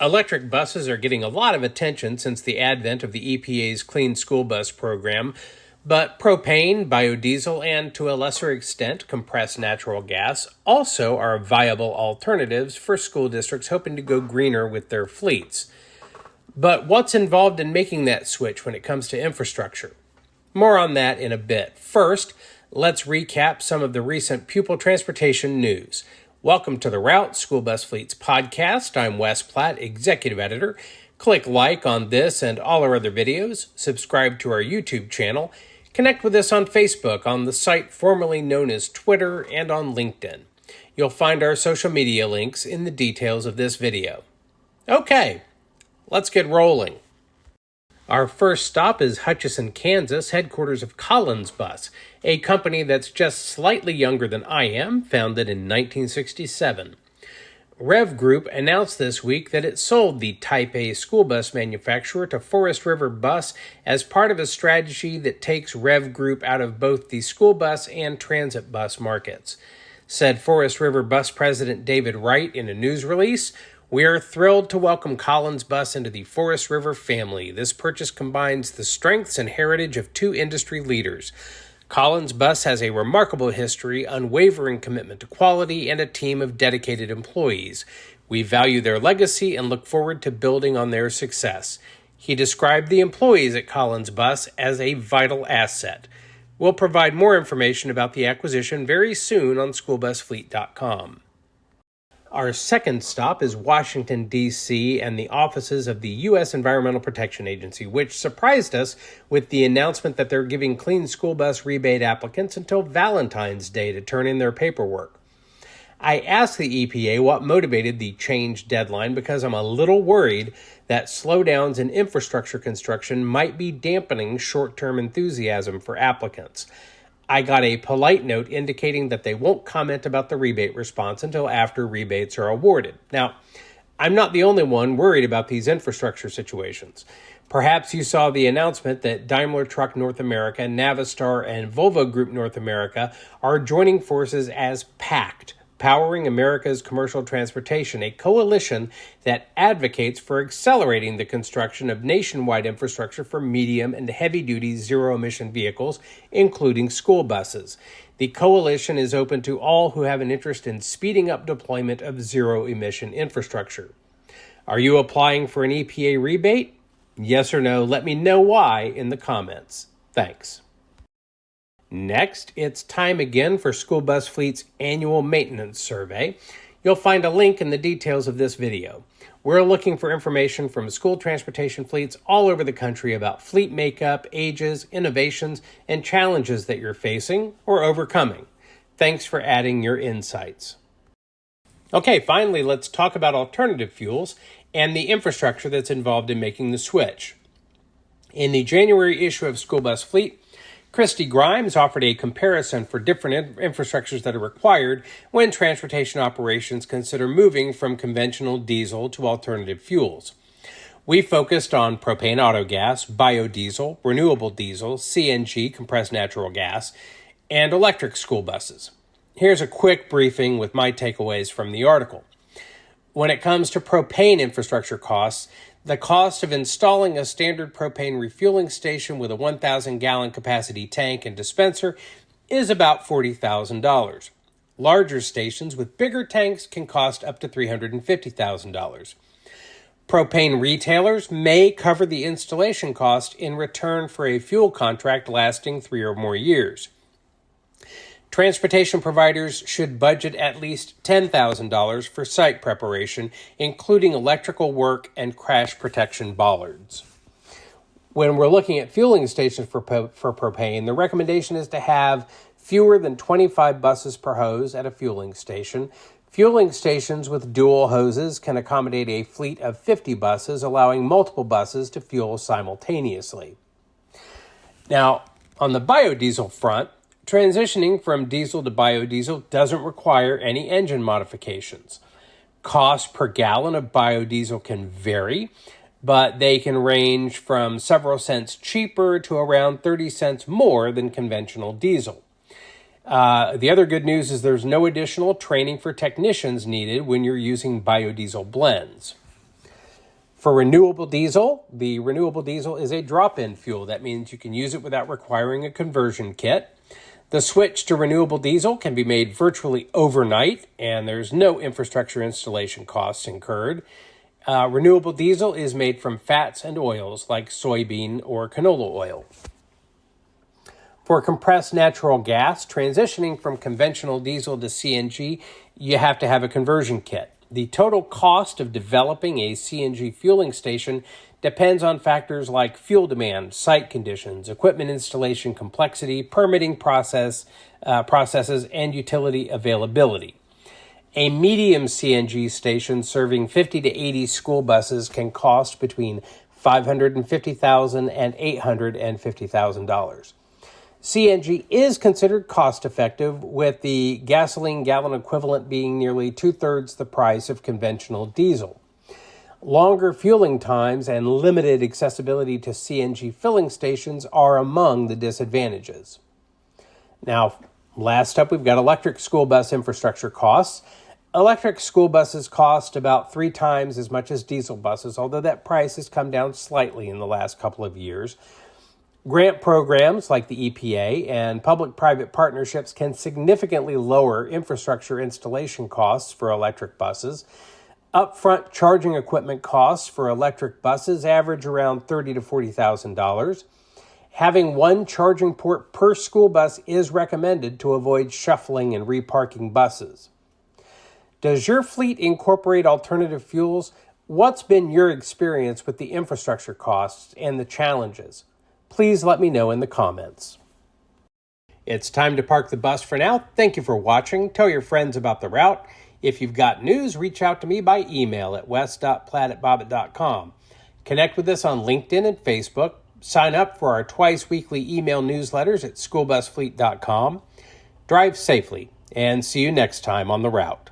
Electric buses are getting a lot of attention since the advent of the EPA's Clean School Bus program, but propane, biodiesel, and to a lesser extent compressed natural gas also are viable alternatives for school districts hoping to go greener with their fleets. But what's involved in making that switch when it comes to infrastructure? More on that in a bit. First, let's recap some of the recent pupil transportation news. Welcome to the Route School Bus Fleets podcast. I'm Wes Platt, Executive Editor. Click like on this and all our other videos. Subscribe to our YouTube channel. Connect with us on Facebook, on the site formerly known as Twitter, and on LinkedIn. You'll find our social media links in the details of this video. Okay, let's get rolling. Our first stop is Hutchinson, Kansas, headquarters of Collins Bus, a company that's just slightly younger than I am, founded in 1967. Rev Group announced this week that it sold the Type A school bus manufacturer to Forest River Bus as part of a strategy that takes Rev Group out of both the school bus and transit bus markets. Said Forest River Bus President David Wright in a news release, "We are thrilled to welcome Collins Bus into the Forest River family. This purchase combines the strengths and heritage of two industry leaders. Collins Bus has a remarkable history, unwavering commitment to quality, and a team of dedicated employees. We value their legacy and look forward to building on their success." He described the employees at Collins Bus as a vital asset. We'll provide more information about the acquisition very soon on schoolbusfleet.com. Our second stop is Washington, D.C. and the offices of the U.S. Environmental Protection Agency, which surprised us with the announcement that they're giving clean school bus rebate applicants until Valentine's Day to turn in their paperwork. I asked the EPA what motivated the change deadline because I'm a little worried that slowdowns in infrastructure construction might be dampening short-term enthusiasm for applicants. I got a polite note indicating that they won't comment about the rebate response until after rebates are awarded. Now, I'm not the only one worried about these infrastructure situations. Perhaps you saw the announcement that Daimler Truck North America, Navistar, and Volvo Group North America are joining forces as PACT, Powering America's Commercial Transportation, a coalition that advocates for accelerating the construction of nationwide infrastructure for medium and heavy-duty zero-emission vehicles, including school buses. The coalition is open to all who have an interest in speeding up deployment of zero-emission infrastructure. Are you applying for an EPA rebate? Yes or no? Let me know why in the comments. Thanks. Next, it's time again for School Bus Fleet's annual maintenance survey. You'll find a link in the details of this video. We're looking for information from school transportation fleets all over the country about fleet makeup, ages, innovations, and challenges that you're facing or overcoming. Thanks for adding your insights. Okay, finally, let's talk about alternative fuels and the infrastructure that's involved in making the switch. In the January issue of School Bus Fleet, Christy Grimes offered a comparison for different infrastructures that are required when transportation operations consider moving from conventional diesel to alternative fuels. We focused on propane autogas, biodiesel, renewable diesel, CNG, compressed natural gas, and electric school buses. Here's a quick briefing with my takeaways from the article. When it comes to propane infrastructure costs, the cost of installing a standard propane refueling station with a 1,000-gallon capacity tank and dispenser is about $40,000. Larger stations with bigger tanks can cost up to $350,000. Propane retailers may cover the installation cost in return for a fuel contract lasting 3 or more years. Transportation providers should budget at least $10,000 for site preparation, including electrical work and crash protection bollards. When we're looking at fueling stations for propane, the recommendation is to have fewer than 25 buses per hose at a fueling station. Fueling stations with dual hoses can accommodate a fleet of 50 buses, allowing multiple buses to fuel simultaneously. Now, on the biodiesel front, transitioning from diesel to biodiesel doesn't require any engine modifications. Cost per gallon of biodiesel can vary, but they can range from several cents cheaper to around 30 cents more than conventional diesel. The other good news is there's no additional training for technicians needed when you're using biodiesel blends. For renewable diesel, the renewable diesel is a drop-in fuel. That means you can use it without requiring a conversion kit. The switch to renewable diesel can be made virtually overnight, and there's no infrastructure installation costs incurred. Renewable diesel is made from fats and oils like soybean or canola oil. For compressed natural gas, transitioning from conventional diesel to CNG, you have to have a conversion kit. The total cost of developing a CNG fueling station depends on factors like fuel demand, site conditions, equipment installation complexity, permitting processes, and utility availability. A medium CNG station serving 50 to 80 school buses can cost between $550,000 and $850,000. CNG is considered cost-effective, with the gasoline gallon equivalent being nearly two-thirds the price of conventional diesel. Longer fueling times and limited accessibility to CNG filling stations are among the disadvantages. Now, last up, we've got electric school bus infrastructure costs. Electric school buses cost about 3 times as much as diesel buses, although that price has come down slightly in the last couple of years. Grant programs like the EPA and public-private partnerships can significantly lower infrastructure installation costs for electric buses. Upfront charging equipment costs for electric buses average around $30,000 to $40,000. Having one charging port per school bus is recommended to avoid shuffling and reparking buses. Does your fleet incorporate alternative fuels? What's been your experience with the infrastructure costs and the challenges? Please let me know in the comments. It's time to park the bus for now. Thank you for watching. Tell your friends about the route. If you've got news, reach out to me by email at wes.platt@bobbitt.com. Connect with us on LinkedIn and Facebook. Sign up for our twice-weekly email newsletters at schoolbusfleet.com. Drive safely, and see you next time on the route.